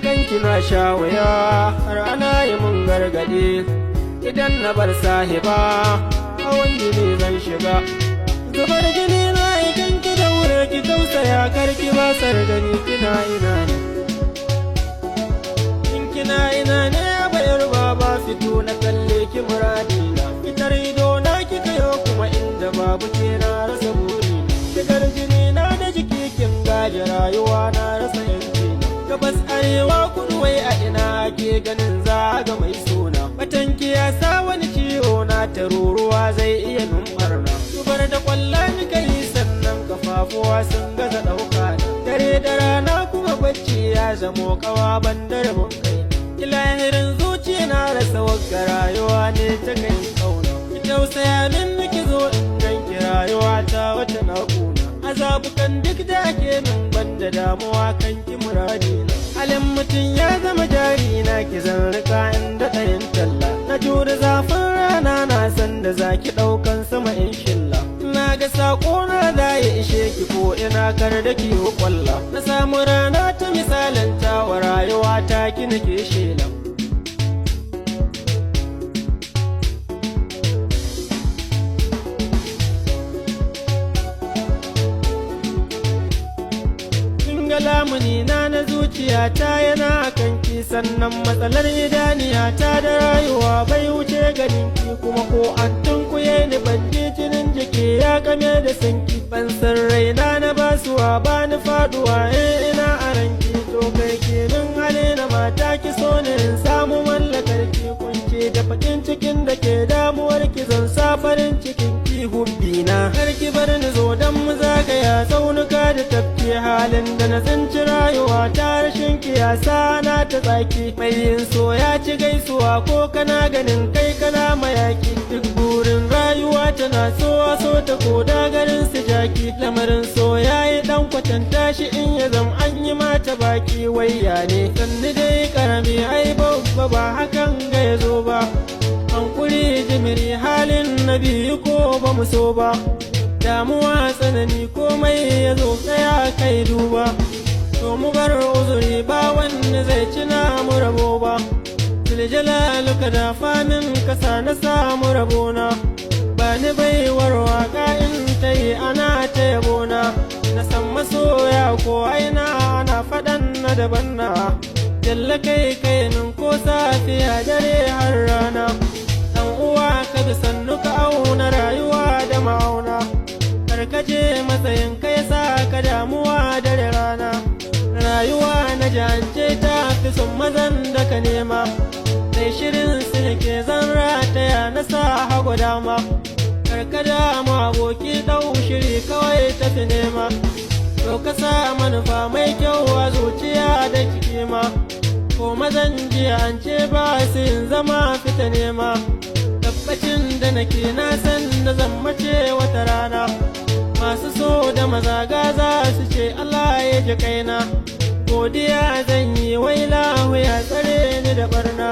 akan kina sha wuya har ana yi mun gargaɗi. Idan na bar sahiba hawan jini zan shiga. Zubar jini na idan ki daure ki tausaya karki basar da ni. Kina ina ne, in kina ina ne bayar baba fito na kalle ki muradina. Fitar ido na ki kayo kuma inda babu ke na rasa burina. Shigar jini na da jiki kin gaji rayuwa na rasa yanci na. Gabas arewa kudu wai a ina ke ganin zaga mai suna. Batanki ya sa wani ciwo na taruruwa zai iya numbarna. Zubar da kwalla ni kai sannan kafafuwa sun gaza ɗauka na. Dare da rana kuma bacci ya zamo kawa bandar mun kai. Ilahirin zuciya na rasa wagga rayuwa ne ta kai kauna. Ki tausaya min ki zo in ganki rayuwa ta wata na kuna. Azabukan duk da ake min banda damuwa kan ki muradina. Halin mutum ya zama jari na ki zan rika inda ɗayin talla. Na jure zafin rana na san da zaki ɗaukan sama in shilla. Na ga saƙo na za ya ishe ki ko ina kar da ki kwalla. Na samu rana ta misalanta wa rayuwa ta ki nake shela. Lamuni na zuciyata yana kanki, sannan matsalar idaniyata da rayuwa bai wuce ganinki. Kuma ko an tunkuye ni ban je jinin jiki ya kame da sanki. Ban san raina na basuwa ba ni faduwa ina a ranki. To kai kenan hali na mata ki so ne in samu mallakar ki. Kunce da bakin cikin da ke damuwar ki zan sa farin cikin ki hubbina. Kar ki bar ni zo dan mu zagaya tsaunuka da tafki. Halin da na tsinci rayuwa ta rashin kiyasa na ta tsaki. Mai yin so ya ci gaisuwa ko kana ganin kai kana mayaki. Duk burin rayuwa tana so a so ta koda garin su jaki. Lamarin so ya yi dan kwatanta shi in ya zam an yi mata baki. Wayya ne sanni dai karami ai babba ba hakan ga ya zo ba. Hankuri jimiri halin na biyu ko ba mu so ba. Damuwa tsanani komai ya zo tsaya kai duba. To mu bar uzuri ba wanda zai ci na mu rabo ba. Ziljalalu ka dafa min kasa na samu rabona. Ba ni baiwar waka in ta yi ana ta yabona. Na san masoya ko aina ana faɗan na daban na. Jalla kai kai min ko safiya dare har rana. Dan uwa ka bi sannu ka auna rayuwa da ma'auna. Karkace matsayin kai sa ka damuwa dare rana. Rayuwa na jance ta fi son mazan da ka nema. Sai shirin silke zan rataya na sa hagu dama. Karkada mu aboki ɗau shiri kawai tafi nema. To ka sa manufa mai kyau a zuciya da kima. Ko mazan jiya an ce ba su yin zama fita nema. Tabbacin da nake na san da zan mace wata rana. Masu so da mazaga za su ce Allah ya ji kaina. Godiya zan yi wai lahu ya tsare ni da barna.